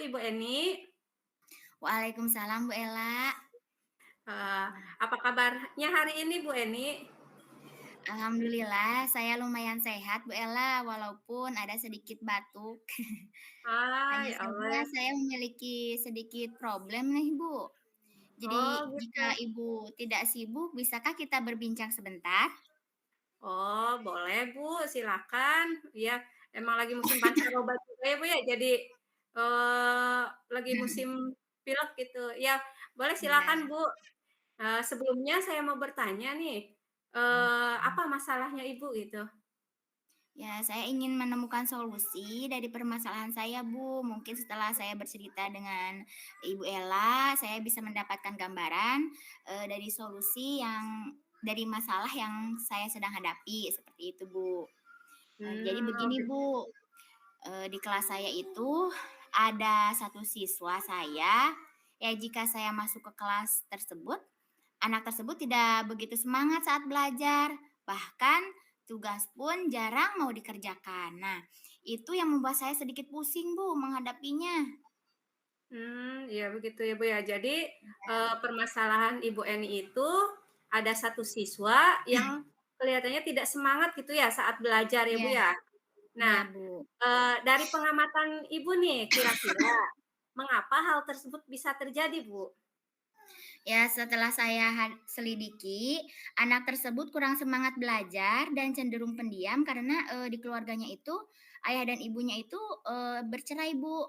Ibu Eni. Waalaikumsalam Bu Ela. Eee, apa kabarnya hari ini Bu Eni? Alhamdulillah saya lumayan sehat Bu Ela, walaupun ada sedikit batuk. Ah, Hanya ya saja Allah. saya memiliki sedikit problem nih Bu. Oh Jadi gitu. jika Ibu tidak sibuk, bisakah kita berbincang sebentar? Oh boleh Bu, silakan. Iya, emang lagi musim pancaroba juga ya Bu ya, jadi, lagi musim pilek gitu. Ya boleh silakan Iya. Bu. Sebelumnya saya mau bertanya nih, apa masalahnya Ibu gitu? Ya, saya ingin menemukan solusi dari permasalahan saya, Bu. Mungkin setelah saya bercerita dengan Ibu Ella, saya bisa mendapatkan gambaran dari solusi yang dari masalah yang saya sedang hadapi, seperti itu, Bu. Jadi Oh begini, gitu. Bu, di kelas saya itu ada satu siswa saya, ya jika saya masuk ke kelas tersebut, anak tersebut tidak begitu semangat saat belajar, bahkan tugas pun jarang mau dikerjakan. Nah, itu yang membuat saya sedikit pusing, Bu, menghadapinya. Iya begitu ya, Bu, ya. Jadi, permasalahan Ibu Eni itu ada satu siswa yang kelihatannya tidak semangat gitu ya saat belajar ya, Iya, Bu, ya? Nah, iya, Bu. dari pengamatan Ibu nih, kira-kira mengapa hal tersebut bisa terjadi, Bu? Ya, setelah saya selidiki, anak tersebut kurang semangat belajar dan cenderung pendiam karena di keluarganya itu ayah dan ibunya itu bercerai, Bu.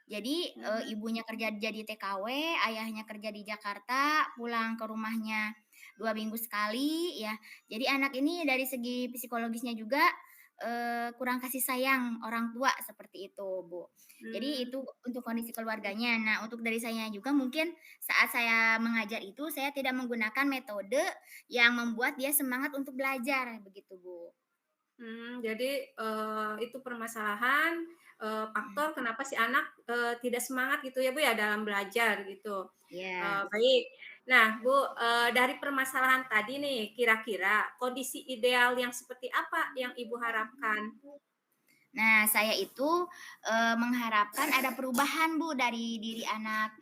Jadi Mmm, ibunya kerja jadi TKW, ayahnya kerja di Jakarta, pulang ke rumahnya 2 minggu sekali, ya. Jadi anak ini dari segi psikologisnya juga kurang kasih sayang orang tua seperti itu, Bu. Jadi mmm, itu untuk kondisi keluarganya. Nah, untuk dari saya juga mungkin saat saya mengajar itu, saya tidak menggunakan metode yang membuat dia semangat untuk belajar, begitu, Bu. jadi, itu permasalahan, Mhm, faktor kenapa si anak, tidak semangat gitu ya, Bu, ya, dalam belajar gitu. iya. Baik. Nah, Bu, dari permasalahan tadi nih, kira-kira kondisi ideal yang seperti apa yang Ibu harapkan? Nah, saya itu, mengharapkan ada perubahan, Bu, dari diri anak,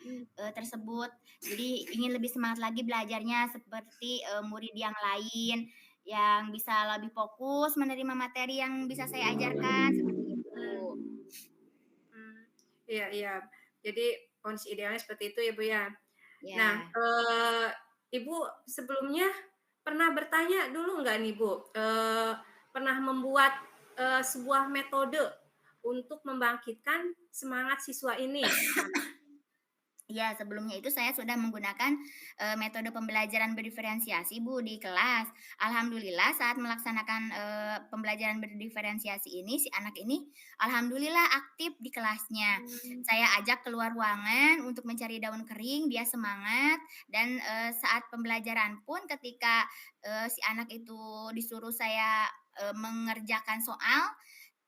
tersebut. Jadi ingin lebih semangat lagi belajarnya seperti, murid yang lain, yang bisa lebih fokus menerima materi yang bisa saya ajarkan, seperti itu. Mmm, mmm, iya iya. Jadi kondisi idealnya seperti itu ya, Bu, ya. Nah, Ya. Ibu sebelumnya pernah bertanya dulu nggak nih, Bu, pernah membuat, sebuah metode untuk membangkitkan semangat siswa ini? Iya, sebelumnya itu saya sudah menggunakan, metode pembelajaran berdiferensiasi, Bu, di kelas. Alhamdulillah saat melaksanakan, pembelajaran berdiferensiasi ini, si anak ini alhamdulillah aktif di kelasnya. Mmm, Saya ajak keluar ruangan untuk mencari daun kering, dia semangat dan, saat pembelajaran pun ketika, si anak itu disuruh saya, mengerjakan soal,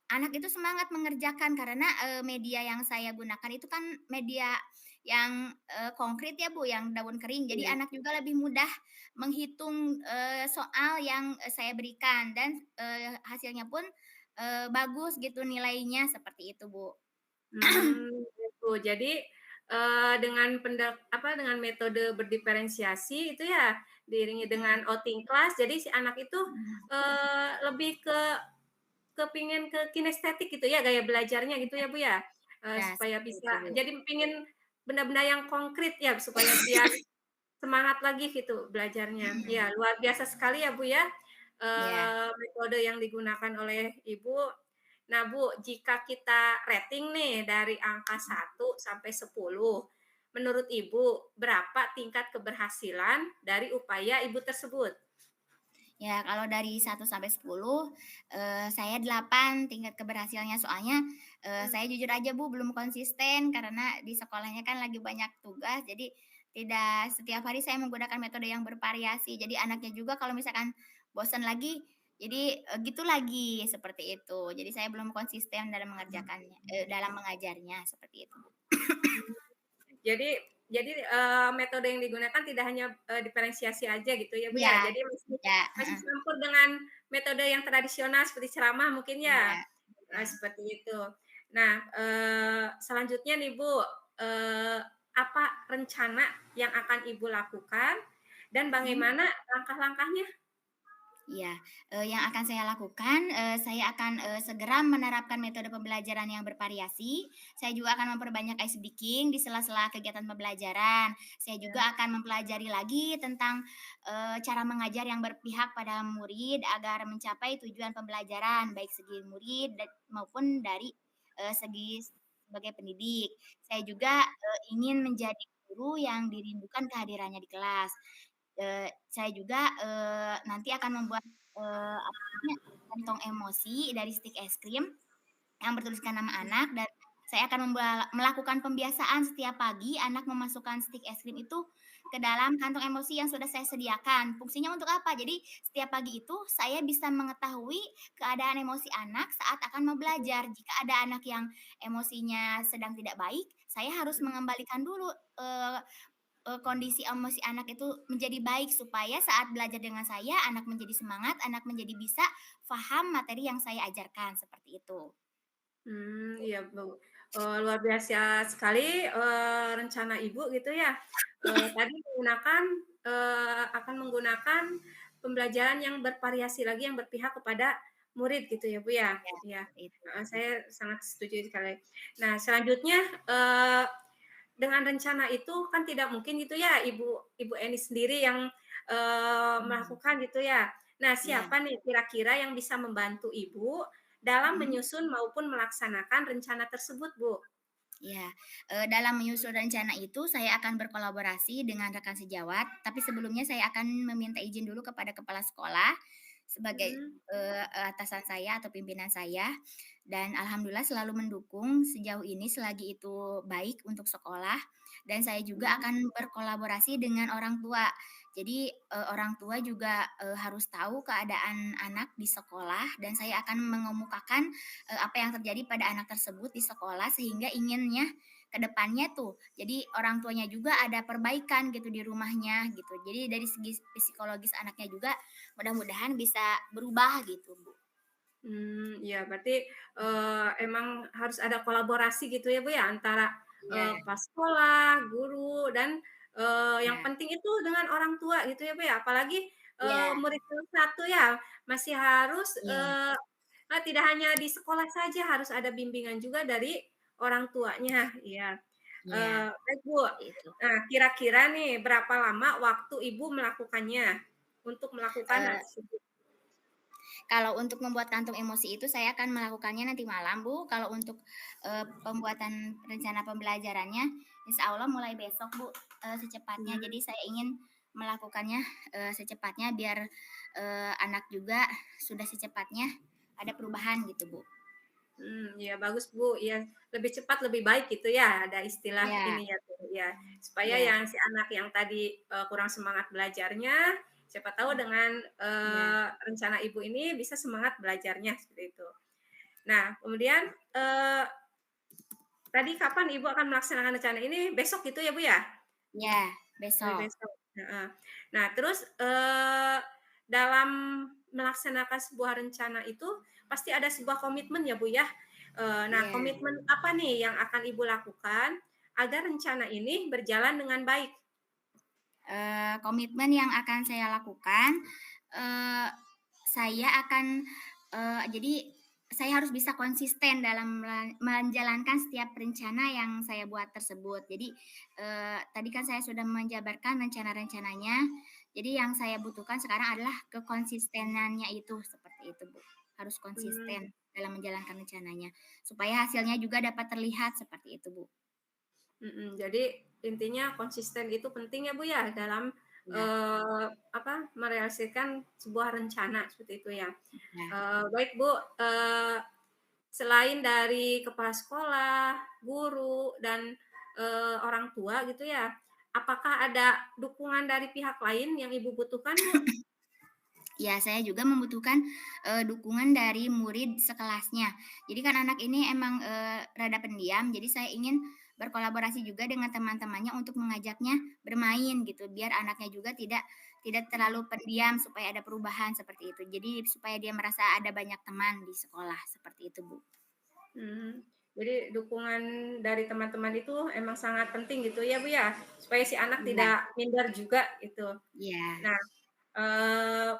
anak itu semangat mengerjakan karena, media yang saya gunakan itu kan media yang, konkrit ya, Bu, yang daun kering. Jadi iya. anak juga lebih mudah menghitung, soal yang, saya berikan dan, hasilnya pun, bagus gitu nilainya, seperti itu, Bu. Gitu. Jadi, dengan dengan metode berdiferensiasi itu ya, diiringi dengan outing class, jadi si anak itu, Mhm. lebih kepingin ke kinestetik gitu ya, gaya belajarnya gitu ya, Bu, ya? Ya, Supaya seperti bisa itu, Bu. jadi pengen benda-benda yang konkret ya, supaya biar semangat lagi gitu belajarnya. Mhm. Iya, luar biasa sekali ya, Bu, ya, Iya. metode yang digunakan oleh Ibu. Nah, Bu, jika kita rating nih dari angka 1 sampai 10, menurut Ibu berapa tingkat keberhasilan dari upaya Ibu tersebut? Ya, kalau dari 1 sampai 10, saya 8 tingkat keberhasilannya. Soalnya, Mmm, saya jujur aja, Bu, belum konsisten karena di sekolahnya kan lagi banyak tugas, jadi tidak setiap hari saya menggunakan metode yang bervariasi. Jadi anaknya juga kalau misalkan bosan lagi, jadi, gitu lagi, seperti itu. Jadi saya belum konsisten dalam mengerjakannya dalam mengajarnya, seperti itu, Bu. mmm. Jadi, metode yang digunakan tidak hanya, diferensiasi aja gitu ya, Bu, ya? Iya, Jadi masih iya, masih heeh, campur dengan metode yang tradisional seperti ceramah mungkin ya? iya, iya. Seperti itu. Nah, selanjutnya nih Bu, apa rencana yang akan Ibu lakukan dan Mhm. bagaimana langkah-langkahnya? Iya, yang akan saya lakukan, saya akan, segera menerapkan metode pembelajaran yang bervariasi. Saya juga akan memperbanyak ice breaking di sela-sela kegiatan pembelajaran. Saya Ya. juga akan mempelajari lagi tentang, cara mengajar yang berpihak pada murid agar mencapai tujuan pembelajaran, baik segi murid maupun dari, segi sebagai pendidik. Saya juga, ingin menjadi guru yang dirindukan kehadirannya di kelas. Saya juga, nanti akan membuat, apa namanya, kantong emosi dari stik es krim yang bertuliskan nama anak dan saya akan melakukan pembiasaan setiap pagi anak memasukkan stik es krim itu ke dalam kantong emosi yang sudah saya sediakan. Fungsinya untuk apa? Jadi setiap pagi itu saya bisa mengetahui keadaan emosi anak saat akan mau belajar. Jika ada anak yang emosinya sedang tidak baik, saya harus Mhm. mengembalikan dulu, eee kondisi emosi anak itu menjadi baik supaya saat belajar dengan saya, anak menjadi semangat, anak menjadi bisa paham materi yang saya ajarkan, seperti itu. Iya, luar biasa sekali, rencana Ibu gitu ya. Tadi akan menggunakan pembelajaran yang bervariasi lagi yang berpihak kepada murid gitu ya, Bu, ya? Ya, Iya, seperti itu. heeh, saya sangat setuju sekali. Nah, selanjutnya, eee, dengan rencana itu kan tidak mungkin gitu ya Ibu Ibu Eni sendiri yang, Mhm, melakukan gitu ya. Nah, iya, siapa nih kira-kira yang bisa membantu Ibu dalam mhm. menyusun maupun melaksanakan rencana tersebut, Bu? Iya, dalam menyusun rencana itu saya akan berkolaborasi dengan rekan sejawat, tapi sebelumnya saya akan meminta izin dulu kepada kepala sekolah sebagai, Mhm, atasan saya atau pimpinan saya, dan alhamdulillah selalu mendukung sejauh ini selagi itu baik untuk sekolah, dan saya juga mhm, akan berkolaborasi dengan orang tua. Jadi, orang tua juga, harus tahu keadaan anak di sekolah dan saya akan mengemukakan apa yang terjadi pada anak tersebut di sekolah sehingga inginnya ke depannya tuh, jadi orang tuanya juga ada perbaikan gitu di rumahnya gitu. Jadi dari segi psikologis anaknya juga mudah-mudahan bisa berubah gitu, Bu. iya berarti, emang harus ada kolaborasi gitu ya, Bu, ya, antara, Iya, kepala sekolah, guru, dan, yang iya, penting itu dengan orang tua gitu ya, Bu, ya. Apalagi, iya, murid kelas 1 ya, masih harus, iya, tidak hanya di sekolah saja, harus ada bimbingan juga dari orang tuanya, iya. iya, Baik, Bu. seperti itu. Nah, kira-kira nih berapa lama waktu Ibu melakukannya, untuk melakukan hal Eee tersebut? Kalau untuk membuat kantung emosi itu saya akan melakukannya nanti malam, Bu. Kalau untuk, pembuatan rencana pembelajarannya, insya Allah mulai besok, Bu, secepatnya. Mmm. Jadi saya ingin melakukannya, secepatnya biar, anak juga sudah secepatnya ada perubahan gitu, Bu. Iya bagus, Bu, iya, lebih cepat lebih baik gitu ya, ada istilah Iya, ininya tuh, ya. Supaya iya, yang si anak yang tadi, kurang semangat belajarnya, siapa tahu dengan, iya, rencana Ibu ini bisa semangat belajarnya, seperti itu. Nah, kemudian, tadi kapan Ibu akan melaksanakan rencana ini? Besok gitu ya, Bu, ya? iya, Mulai besok. besok, heeh. Nah terus, dalam melaksanakan sebuah rencana itu pasti ada sebuah komitmen ya, Bu, ya. Nah Iya. komitmen apa nih yang akan Ibu lakukan agar rencana ini berjalan dengan baik? Komitmen yang akan saya lakukan, eee, saya akan, jadi saya harus bisa konsisten dalam menjalankan setiap rencana yang saya buat tersebut. Jadi, tadi kan saya sudah menjabarkan rencana-rencananya, jadi yang saya butuhkan sekarang adalah kekonsistenannya itu, seperti itu, Bu. Harus Mmm, konsisten dalam menjalankan rencananya, supaya hasilnya juga dapat terlihat, seperti itu, Bu. jadi intinya konsisten itu penting ya, Bu, ya, dalam, Ya, apa, merealisasikan sebuah rencana seperti itu ya. ya. Baik, Bu, selain dari kepala sekolah, guru, dan, orang tua gitu ya, apakah ada dukungan dari pihak lain yang Ibu butuhkan, Bu? Ya, saya juga membutuhkan, dukungan dari murid sekelasnya. Jadi kan anak ini emang, rada pendiam, jadi saya ingin berkolaborasi juga dengan teman-temannya untuk mengajaknya bermain gitu, biar anaknya juga tidak terlalu pendiam, supaya ada perubahan seperti itu. Jadi supaya dia merasa ada banyak teman di sekolah, seperti itu, Bu. Mmm. Jadi dukungan dari teman-teman itu emang sangat penting gitu ya, Bu, ya? Supaya si anak Iya, tidak minder juga gitu. iya. Nah, eee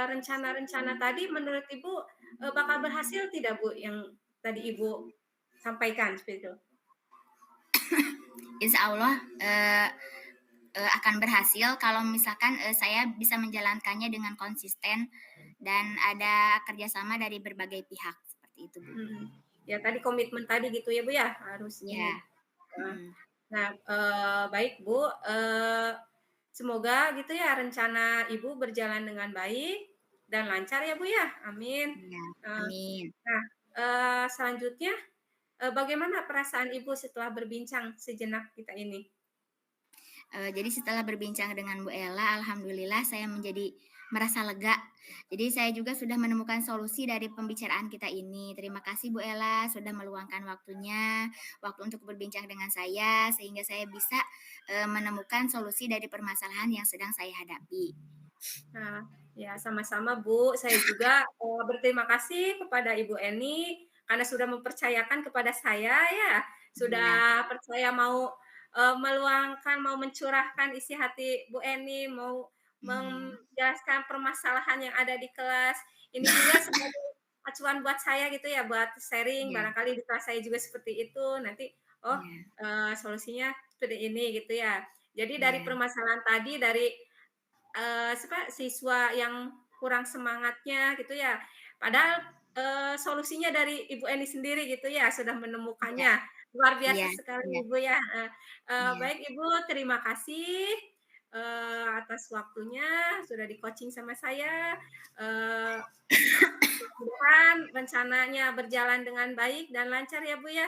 rencana-rencana tadi menurut Ibu, bakal berhasil tidak, Bu, yang tadi Ibu sampaikan seperti itu? Insya Allah akan berhasil kalau misalkan saya bisa menjalankannya dengan konsisten dan ada kerjasama dari berbagai pihak seperti itu, Bu. Mhm. Ya tadi komitmen tadi gitu ya, Bu, ya? Harus Ya, ini. Heeh. mm, Nah, baik, Bu, semoga gitu ya rencana Ibu berjalan dengan baik dan lancar ya, Bu, ya? Amin. ya, Eee, amin. nah, selanjutnya, bagaimana perasaan Ibu setelah berbincang sejenak kita ini? Jadi setelah berbincang dengan Bu Ella, alhamdulillah saya menjadi merasa lega. Jadi saya juga sudah menemukan solusi dari pembicaraan kita ini. Terima kasih Bu Ella sudah meluangkan waktunya, waktu untuk berbincang dengan saya sehingga saya bisa menemukan solusi dari permasalahan yang sedang saya hadapi. Nah, ya sama-sama, Bu. Saya juga, berterima kasih kepada Ibu Eni karena sudah mempercayakan kepada saya ya, Iya, sudah percaya mau, meluangkan, mau mencurahkan isi hati Bu Eni, mau mhm, menjelaskan permasalahan yang ada di kelas. Ini juga sebagai acuan buat saya gitu ya, buat sharing, iya, barangkali di kelas saya juga seperti itu, nanti, oh, iya, solusinya seperti ini gitu ya. Jadi dari iya, permasalahan tadi, dari siswa yang kurang semangatnya gitu ya. Padahal, solusinya dari Ibu Eni sendiri gitu ya, sudah iya, menemukannya. Luar biasa iya, sekali iya, Ibu ya, iya, baik Ibu, terima kasih, atas waktunya, sudah di-coaching sama saya, eee, mudah-mudahan rencananya berjalan dengan baik dan lancar ya Bu ya. iya,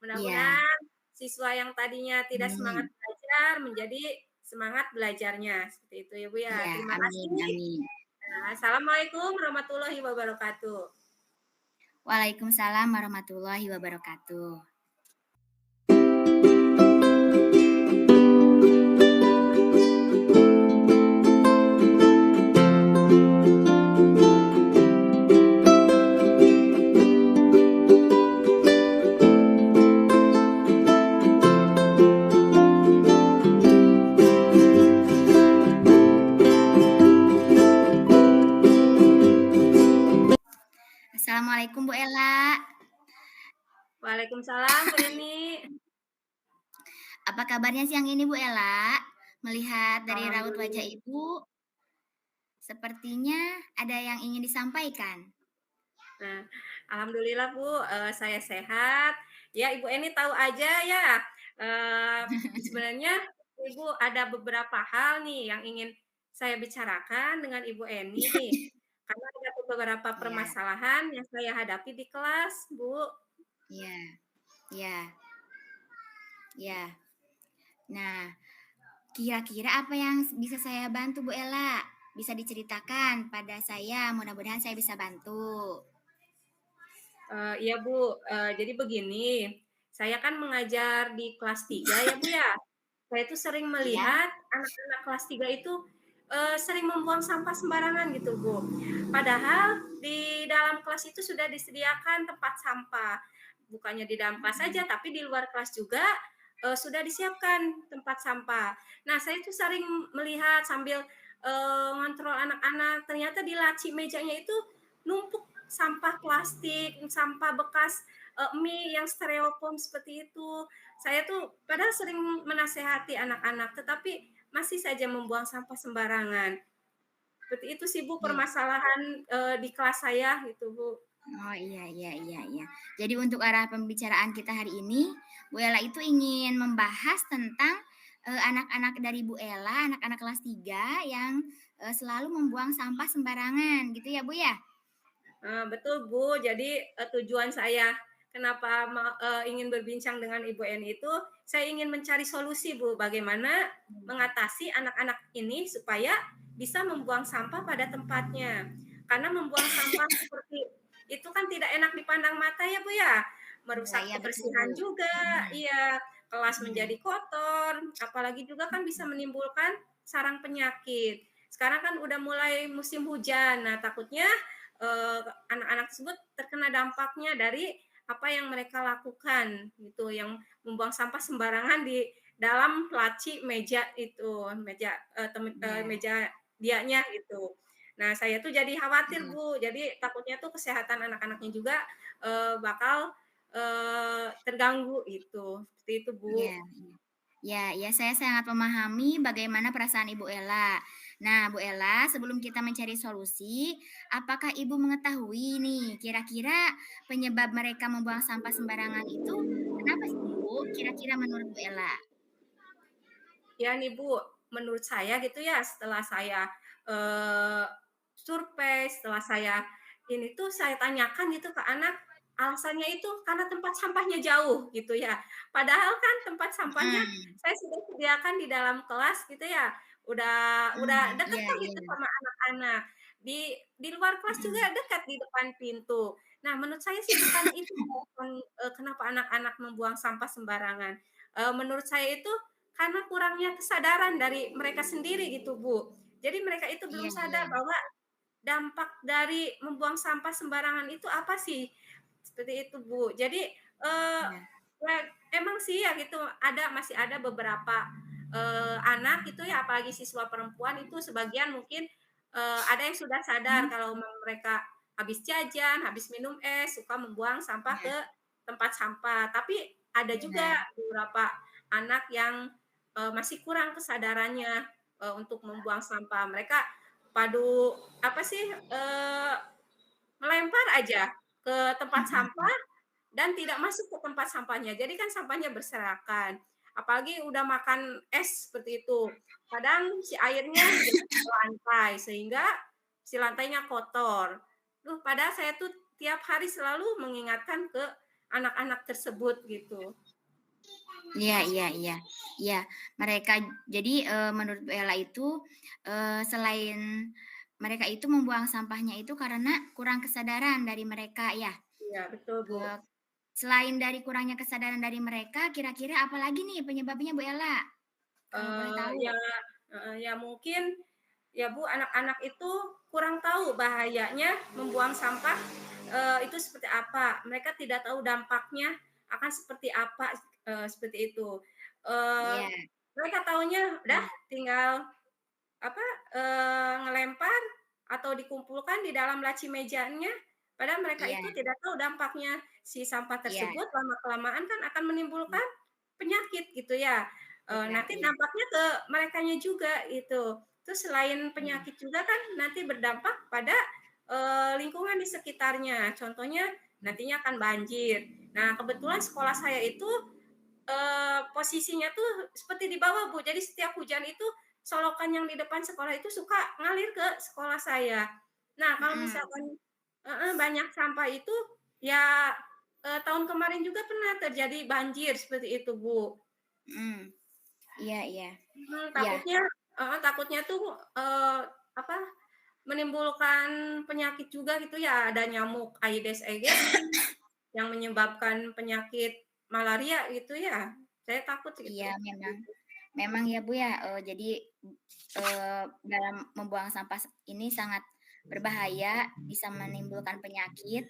Mudah-mudahan siswa yang tadinya tidak semangat amin, belajar menjadi semangat belajarnya, seperti itu ya Bu ya. iya, Terima amin, kasih. amin. Assalamualaikum warahmatullahi wabarakatuh. Waalaikumsalam warahmatullahi wabarakatuh. Assalamualaikum Bu Ella. Waalaikumsalam Bu Eni. Apa kabarnya siang ini Bu Ella? Melihat dari raut wajah Alhamdulillah. Ibu, sepertinya ada yang ingin disampaikan. Nah, alhamdulillah Bu, saya sehat. Ya Ibu Eni tahu aja ya, eee, sebenarnya Ibu ada beberapa hal nih yang ingin saya bicarakan dengan Ibu Eni, karena ada beberapa Iya, permasalahan yang saya hadapi di kelas, Bu. iya, iya, iya. Nah, kira-kira apa yang bisa saya bantu Bu Ella? Bisa diceritakan pada saya, mudah-mudahan saya bisa bantu. Iya Bu, jadi begini, saya kan mengajar di kelas 3 ya Bu ya. Saya itu sering Iya, melihat anak-anak kelas 3 itu, sering membuang sampah sembarangan gitu Bu. Padahal di dalam kelas itu sudah disediakan tempat sampah. Bukannya di dalam kelas saja, mhm, tapi di luar kelas juga, sudah disiapkan tempat sampah. Nah, saya itu sering melihat sambil, ngontrol anak-anak, ternyata di laci mejanya itu numpuk sampah plastik, sampah bekas, mie yang styrofoam seperti itu. Saya tuh padahal sering menasehati anak-anak, tetapi masih saja membuang sampah sembarangan. Seperti itu sih Bu iya. permasalahan, di kelas saya gitu Bu. Oh, iya, iya, iya, iya. Jadi untuk arah pembicaraan kita hari ini, Bu Ella itu ingin membahas tentang, anak-anak dari Bu Ella, anak-anak kelas 3 yang, selalu membuang sampah sembarangan gitu ya, Bu, ya? Betul Bu, jadi, tujuan saya kenapa ingin berbincang dengan Ibu Eni itu, saya ingin mencari solusi Bu, bagaimana mengatasi anak-anak ini supaya bisa membuang sampah pada tempatnya. Karena membuang sampah seperti itu kan tidak enak dipandang mata ya Bu ya, Iya, merusak iya, betul, Bu. kebersihan juga, Mhm, iya, kelas mhm. menjadi kotor, apalagi juga kan bisa menimbulkan sarang penyakit. Sekarang kan udah mulai musim hujan, nah takutnya anak-anak tersebut terkena dampaknya dari apa yang mereka lakukan gitu, yang membuang sampah sembarangan di dalam laci meja itu, Iya, meja dianya gitu. Nah, saya tuh jadi khawatir, iya, Bu, jadi takutnya tuh kesehatan anak-anaknya juga, bakal, terganggu gitu, seperti itu, iya, Bu. iya. Ya, ya, saya sangat memahami bagaimana perasaan Ibu Ella. Nah, Bu Ella, sebelum kita mencari solusi, apakah Ibu mengetahui nih, kira-kira penyebab mereka membuang sampah sembarangan itu kenapa sih, Bu? Kira-kira menurut Bu Ella? Ya nih Bu, menurut saya gitu ya, setelah saya, eee, survei, setelah saya ini tuh saya tanyakan gitu ke anak, alasannya itu karena tempat sampahnya jauh gitu ya. Padahal kan tempat sampahnya Mhm, saya sudah sediakan di dalam kelas gitu ya, udah deket iya, kok gitu iya, sama anak-anak. Di luar kelas juga mhm, dekat di depan pintu. Nah, menurut saya sih bukan itu alasan, kenapa anak-anak membuang sampah sembarangan. Menurut saya itu karena kurangnya kesadaran dari mereka sendiri gitu, Bu. Jadi mereka itu belum iya, sadar iya, bahwa dampak dari membuang sampah sembarangan itu apa sih? Seperti itu, Bu. Jadi, iya, ya emang sih ya gitu masih ada beberapa, anak itu ya apalagi siswa perempuan itu sebagian mungkin, ada yang sudah sadar mhm, kalau mereka habis jajan, habis minum es, suka membuang sampah iya, ke tempat sampah. Tapi ada juga benar, beberapa anak yang, masih kurang kesadarannya, untuk membuang sampah. Mereka padu apa sih, melempar aja ke tempat mhm, sampah dan tidak masuk ke tempat sampahnya. Jadi kan sampahnya berserakan. Apalagi udah makan es seperti itu. Kadang si airnya jatuh ke lantai sehingga si lantainya kotor. Padahal saya tuh tiap hari selalu mengingatkan ke anak-anak tersebut gitu. iya, iya, iya, iya, mereka jadi, menurut Bu Ella itu, selain mereka itu membuang sampahnya itu karena kurang kesadaran dari mereka ya? Iya, betul, Bu. Eee, selain dari kurangnya kesadaran dari mereka, kira-kira apalagi nih penyebabnya Bu Ella? Kalau boleh tahu? Ya heeh, ya mungkin ya, Bu, anak-anak itu kurang tahu bahayanya membuang sampah, itu seperti apa. Mereka tidak tahu dampaknya akan seperti apa, seperti itu. Eee, Iya, Mereka taunya udah iya, tinggal apa, ngelempar atau dikumpulkan di dalam laci mejanya, padahal mereka iya, itu tidak tahu dampaknya. Si sampah iya, tersebut lama-kelamaan kan akan menimbulkan penyakit gitu ya, iya, nanti iya, dampaknya ke merekanya juga gitu. Terus selain iya, penyakit juga kan nanti berdampak pada, lingkungan di sekitarnya. Contohnya nantinya akan banjir. Nah, kebetulan sekolah saya itu posisinya tuh seperti di bawah, Bu. Jadi setiap hujan itu solokan yang di depan sekolah itu suka ngalir ke sekolah saya. Nah, kalau mhm, misalkan heeh, banyak sampah itu ya, tahun kemarin juga pernah terjadi banjir seperti itu, Bu. mhm, iya, iya, iya, Takutnya heeh, takutnya tuh, apa, menimbulkan penyakit juga gitu ya, ada nyamuk Aedes aegypti yang menyebabkan penyakit malaria gitu ya. Saya takut iya, gitu. memang memang ya, Bu, ya, jadi, dalam membuang sampah ini sangat berbahaya, bisa menimbulkan penyakit,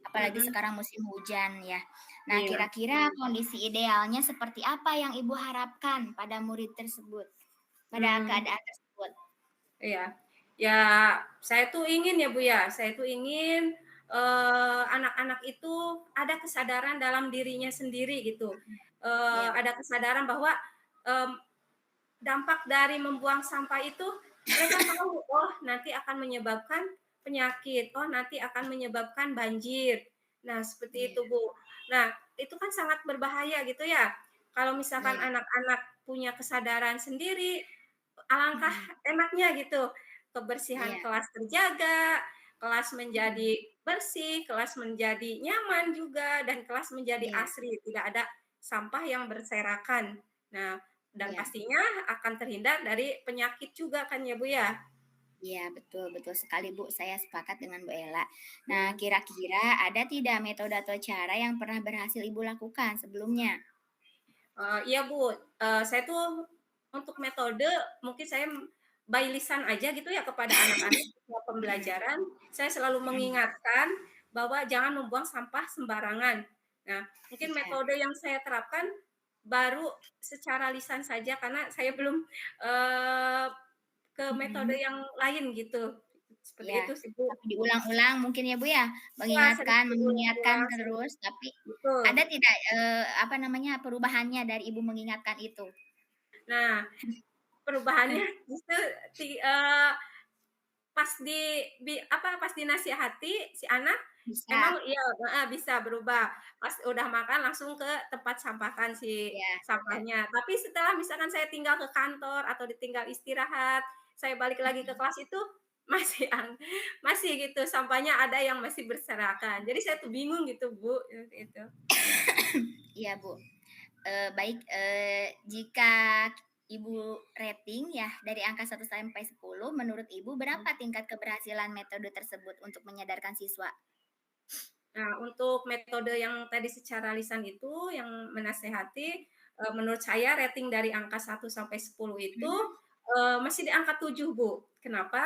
apalagi Mhm, sekarang musim hujan ya. Nah, iya, kira-kira kondisi idealnya seperti apa yang Ibu harapkan pada murid tersebut, pada mmm, keadaan tersebut? iya. Ya, saya tuh ingin ya, Bu, ya, saya tuh ingin, anak-anak itu ada kesadaran dalam dirinya sendiri gitu, Iya, ada kesadaran bahwa, mmm, dampak dari membuang sampah itu mereka tahu, oh nanti akan menyebabkan penyakit, oh nanti akan menyebabkan banjir. Nah, seperti iya, itu, Bu. Nah, itu kan sangat berbahaya gitu ya. Kalau misalkan iya, anak-anak punya kesadaran sendiri, alangkah mhm, enaknya gitu. Kebersihan iya, kelas terjaga, kelas mhm, menjadi bersih, kelas menjadi nyaman juga, dan kelas menjadi iya, asri, tidak ada sampah yang berserakan. Nah, dan iya. pastinya akan terhindar dari penyakit juga kan ya, Bu, ya? Iya, betul betul sekali, Bu, saya sepakat dengan Bu Ella. Nah, Iya. kira-kira ada tidak metode atau cara yang pernah berhasil Ibu lakukan sebelumnya? Iya, Bu, saya tuh untuk metode mungkin saya by lisan aja gitu ya kepada anak-anak setelah Mhm, pembelajaran, saya selalu mhm, mengingatkan bahwa jangan membuang sampah sembarangan. Nah, mungkin Iya, metode yang saya terapkan baru secara lisan saja karena saya belum, ke metode mhm, yang lain gitu. Seperti iya. itu sih, Bu. Tapi diulang-ulang mungkin ya, Bu, ya? Iya, sering Mengingatkan diulang-ulang, sering terus, tapi betul. ada tidak, apa namanya, perubahannya dari Ibu mengingatkan itu? Nah, perubahannya justru pas pas dinasihati si anak Bisa, memang iya heeh, bisa berubah. Pas udah makan langsung ke tempat sampahkan si ya, ya, sampahnya. Tapi setelah misalkan saya tinggal ke kantor atau ditinggal istirahat, saya balik lagi ke mhm. kelas itu masih masih gitu sampahnya ada yang masih berserakan. Jadi saya tuh bingung gitu, Bu, itu. Iya, Bu. Baik, jika Ibu rating ya dari angka 1 sampai 10, menurut Ibu berapa tingkat keberhasilan metode tersebut untuk menyadarkan siswa? Nah, untuk metode yang tadi secara lisan itu, yang menasehati, menurut saya rating dari angka 1 sampai 10 itu, Mhm. masih di angka 7, Bu.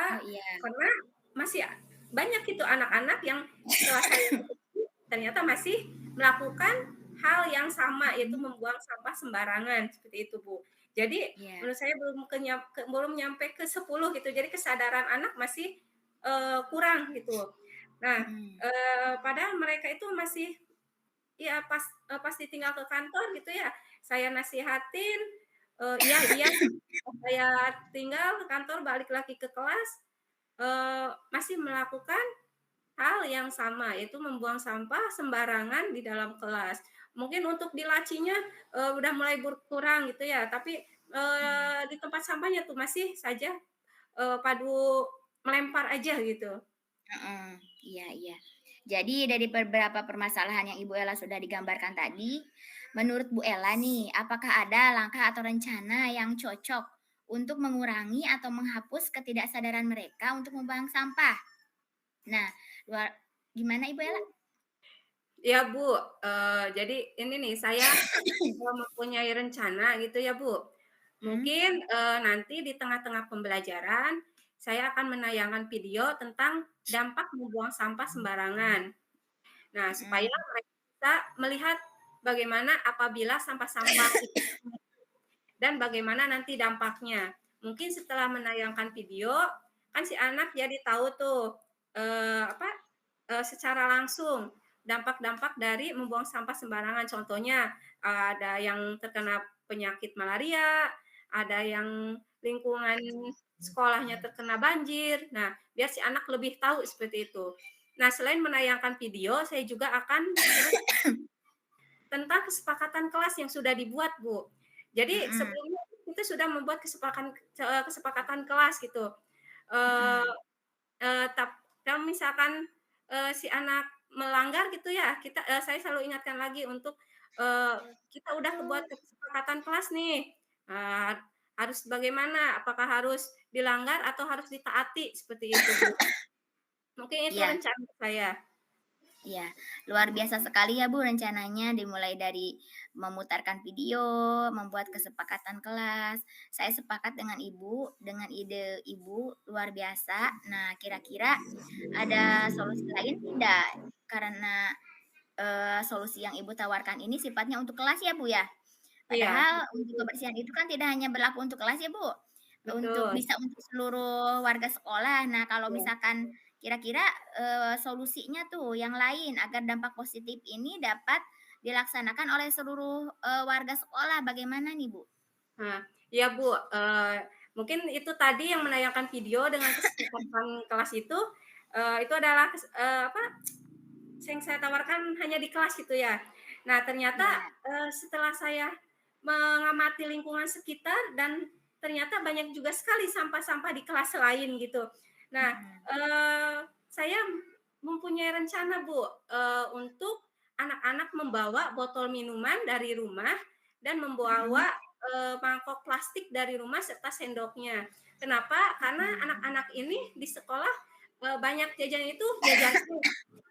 Oh Kenapa? iya, Karena masih banyak itu anak-anak yang setelah saya deteksi, ternyata masih melakukan hal yang sama, yaitu mhm, membuang sampah sembarangan, seperti itu, Bu. Jadi, iya, menurut saya belum nyampe ke 10 gitu, jadi kesadaran anak masih, kurang gitu. Nah, mhm, padahal mereka itu masih ya pas ditinggal ke kantor gitu ya, saya nasihatin, iya iya, pas saya tinggal ke kantor balik lagi ke kelas, masih melakukan hal yang sama, yaitu membuang sampah sembarangan di dalam kelas. Mungkin untuk di lacinya, udah mulai berkurang gitu ya, tapi, iya, di tempat sampahnya tuh masih saja, padu melempar aja gitu. heeh, iya iya. Jadi dari beberapa permasalahan yang Ibu Ella sudah digambarkan tadi, menurut Bu Ella nih, apakah ada langkah atau rencana yang cocok untuk mengurangi atau menghapus ketidaksadaran mereka untuk membuang sampah? Nah, luar gimana Ibu Ella? Ya Bu, jadi ini nih saya mempunyai rencana gitu ya, Bu. Mhm, Mungkin, nanti di tengah-tengah pembelajaran, saya akan menayangkan video tentang dampak membuang sampah sembarangan. Nah, supaya mhm, mereka bisa melihat bagaimana apabila sampah-sampah itu dan bagaimana nanti dampaknya. Mungkin setelah menayangkan video, kan si anak jadi tahu tuh, secara langsung dampak-dampak dari membuang sampah sembarangan. Contohnya, ada yang terkena penyakit malaria, ada yang lingkungan sekolahnya terkena banjir. Nah, biar si anak lebih tahu seperti itu. Nah, selain menayangkan video, saya juga akan terus tentang kesepakatan kelas yang sudah dibuat, Bu. Jadi mhm, sebelumnya kita sudah membuat kesepakatan kelas gitu. Eee mhm. Kalau misalkan, si anak melanggar gitu ya, saya selalu ingatkan lagi untuk, eee, kita udah buat kesepakatan kelas nih, eee, harus bagaimana, apakah harus dilanggar atau harus ditaati, seperti itu, Bu. Mungkin itu Iya. rencana saya. Iya, luar biasa sekali ya Bu rencananya dimulai dari memutarkan video, membuat kesepakatan kelas. Saya sepakat dengan Ibu, dengan ide Ibu luar biasa. Nah, kira-kira ada solusi lain tidak? Karena solusi yang Ibu tawarkan ini sifatnya untuk kelas ya Bu ya? Iya, Padahal betul, untuk Bu, kebersihan itu kan tidak hanya berlaku untuk kelas ya, Bu, betul, bisa untuk seluruh warga sekolah. Nah, kalau iya. misalkan kira-kira, solusinya tuh yang lain agar dampak positif ini dapat dilaksanakan oleh seluruh, warga sekolah bagaimana nih, Bu? Nah, iya, Bu, mungkin itu tadi yang menayangkan video dengan kesepakatan kelas itu adalah yang saya tawarkan hanya di kelas gitu ya. Nah, ternyata, Iya, setelah saya mengamati lingkungan sekitar dan ternyata banyak juga sekali sampah-sampah di kelas lain gitu. Nah, mhm, saya mempunyai rencana, Bu, untuk anak-anak membawa botol minuman dari rumah dan mhm, membawa, mangkok plastik dari rumah serta sendoknya. Kenapa? Karena mhm. anak-anak ini di sekolah, banyak jajan itu jajan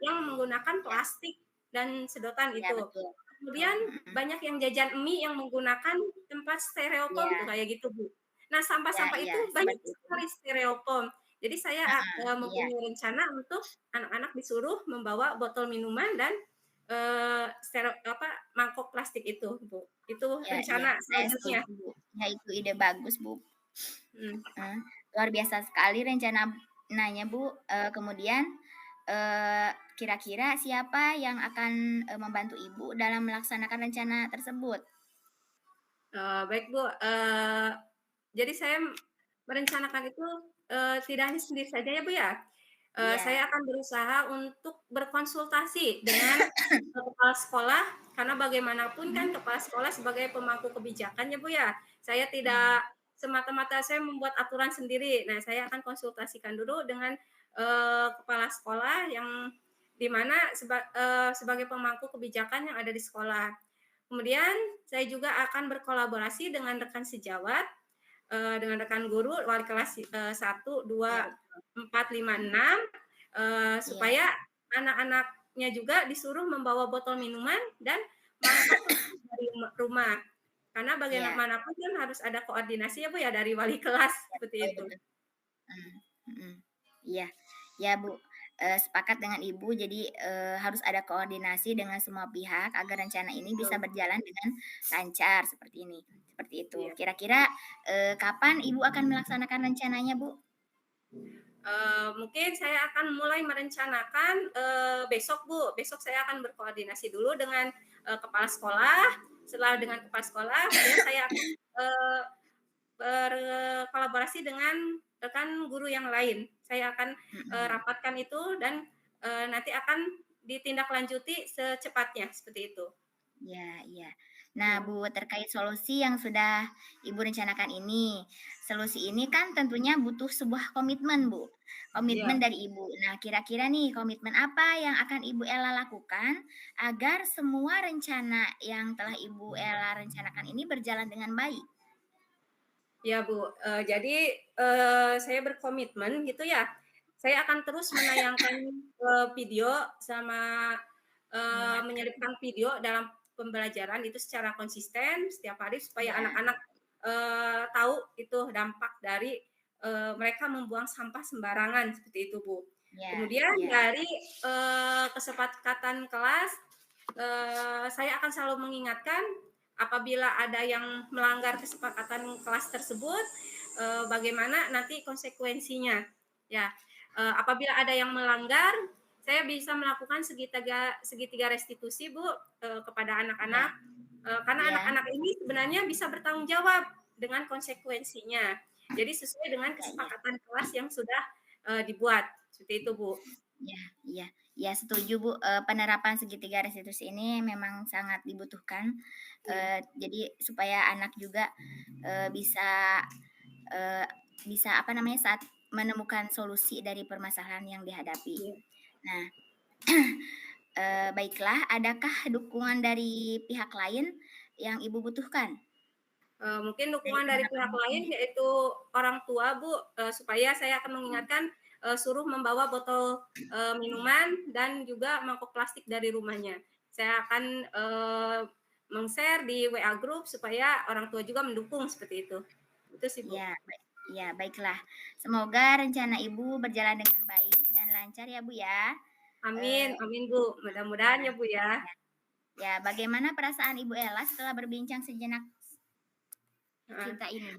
yang menggunakan Iya plastik dan sedotan iya, itu. betul betul, Kemudian mhm, banyak yang jajan mie yang menggunakan tempat stereofoam tuh iya kayak gitu, Bu. Nah, iya sampah-sampah iya, itu banyak seperti itu. sekali stereofoam. Jadi saya, Heeh, iya, mempunyai rencana untuk anak-anak disuruh membawa botol minuman dan, mangkok plastik itu, Bu. Itu Ya, iya, rencana saya selanjutnya. setuju, Bu. Ya, itu ide bagus, Bu. Mhm. Luar biasa sekali rencananya, Bu. Kemudian, kira-kira siapa yang akan, membantu Ibu dalam melaksanakan rencana tersebut? Baik, Bu, jadi saya merencanakan itu, tidak hanya sendiri saja ya, Bu, ya. Saya Iya, akan berusaha untuk berkonsultasi dengan, kepala sekolah, karena bagaimanapun kan mhm, kepala sekolah sebagai pemangku kebijakan ya, Bu, ya. Saya mhm, tidak semata-mata saya membuat aturan sendiri. Nah, saya akan konsultasikan dulu dengan, kepala sekolah yang di mana sebagai pemangku kebijakan yang ada di sekolah. Kemudian saya juga akan berkolaborasi dengan rekan sejawat, dengan rekan guru wali kelas, 1, iya 2, betul, 4, 5, 6, iya, supaya anak-anaknya juga disuruh membawa botol minuman dan mangkok plastik dari rumah. Karena iya, bagaimanapun kan harus ada koordinasi ya, Bu, ya, dari wali kelas, iya seperti betul itu. betul, mhm, mhm. Iya, iya, Bu, sepakat dengan Ibu jadi, harus ada koordinasi dengan semua pihak agar rencana ini bisa Betul, berjalan dengan lancar seperti ini, seperti itu. iya. Kira-kira, kapan Ibu akan melaksanakan rencananya, Bu? Mungkin saya akan mulai merencanakan, besok, Bu. Besok saya akan berkoordinasi dulu dengan, kepala sekolah, setelah dengan kepala sekolah, kemudian saya akan, berkolaborasi dengan rekan guru yang lain. Saya akan, Mhm. rapatkan itu dan, nanti akan ditindaklanjuti secepatnya, seperti itu. Iya, iya. Nah, Iya, Bu, terkait solusi yang sudah Ibu rencanakan ini, solusi ini kan tentunya butuh sebuah komitmen, Bu. Komitmen iya. dari Ibu. Nah, kira-kira nih komitmen apa yang akan Ibu Ella lakukan agar semua rencana yang telah Ibu Ella rencanakan ini berjalan dengan baik? Iya, Bu, jadi, saya berkomitmen gitu ya, saya akan terus menayangkan, video sama, Mengingatkan. menyelipkan video dalam pembelajaran itu secara konsisten setiap hari supaya Iya, anak-anak, tahu itu dampak dari, mereka membuang sampah sembarangan, seperti itu, Bu. iya, Kemudian iya, dari, kesepakatan kelas, saya akan selalu mengingatkan apabila ada yang melanggar kesepakatan kelas tersebut, bagaimana nanti konsekuensinya. Ya, apabila ada yang melanggar, saya bisa melakukan segitiga segitiga restitusi, Bu, kepada iya, anak-anak, karena iya, anak-anak ini sebenarnya bisa bertanggung jawab dengan konsekuensinya. Jadi sesuai dengan iya, iya. kesepakatan kelas yang sudah, dibuat, seperti itu, Bu. Iya, iya, iya, setuju, Bu, penerapan segitiga restitusi ini memang sangat dibutuhkan, Iya, jadi supaya anak juga, bisa, eee, bisa apa namanya, saat menemukan solusi dari permasalahan yang dihadapi. iya. Nah, baiklah, adakah dukungan dari pihak lain yang Ibu butuhkan Mungkin dari dukungan dari pihak teman-teman lain ini? yaitu orang tua, Bu, supaya saya akan mengingatkan, suruh membawa botol, minuman dan juga mangkok plastik dari rumahnya. Saya akan, meng-share di WA Group supaya orang tua juga mendukung seperti itu. Itu sih, Bu. Iya, iya, baiklah. Semoga rencana Ibu berjalan dengan baik dan lancar ya, Bu, ya. Amin Eee, amin, Bu. Mudah-mudahan ya, ya, Bu, ya. ya, ya, bagaimana perasaan Ibu Ella setelah berbincang sejenak Heeh. kita ini?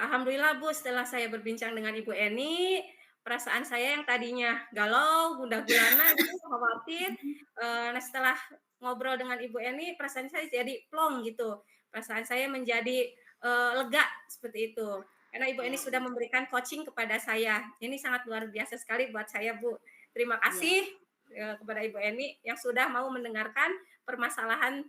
Alhamdulillah, Bu, setelah saya berbincang dengan Ibu Eni, perasaan saya yang tadinya galau, gundah gulana gitu, khawatir, Mhm, nah setelah ngobrol dengan Ibu Eni, perasaan saya jadi plong gitu. Perasaan saya menjadi, lega seperti itu. Karena Ibu Eni iya, sudah memberikan coaching kepada saya. Ini sangat luar biasa sekali buat saya, Bu. Terima iya, kasih, kepada Ibu Eni yang sudah mau mendengarkan permasalahan,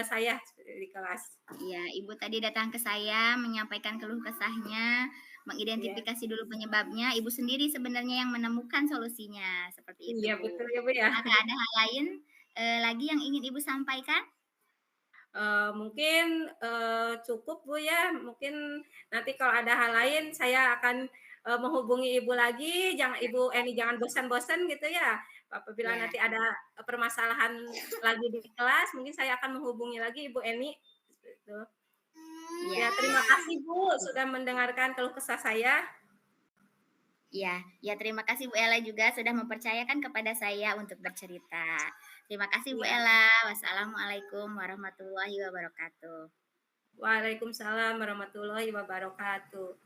saya di kelas. iya, Ibu tadi datang ke saya menyampaikan keluh kesahnya, Iya. mengidentifikasi dulu penyebabnya, Ibu sendiri sebenarnya yang menemukan solusinya, seperti itu, Iya, Bu. betul ya, Bu, ya. Apakah ada hal lain, lagi yang ingin Ibu sampaikan? Mungkin, cukup, Bu, ya. Mungkin nanti kalau ada hal lain saya akan, menghubungi Ibu lagi, Ya, Ibu Eni jangan bosan-bosan gitu ya. Apabila iya, nanti ada, permasalahan lagi di kelas, mungkin saya akan menghubungi lagi Ibu Eni, seperti itu. iya, Ya, iya, terima kasih, Bu, sudah mendengarkan keluh kesah saya. iya, iya, terima kasih Bu Ella juga sudah mempercayakan kepada saya untuk bercerita. Terima kasih Bu Iya. Ella. Wassalamualaikum warahmatullahi wabarakatuh. Waalaikumsalam warahmatullahi wabarakatuh.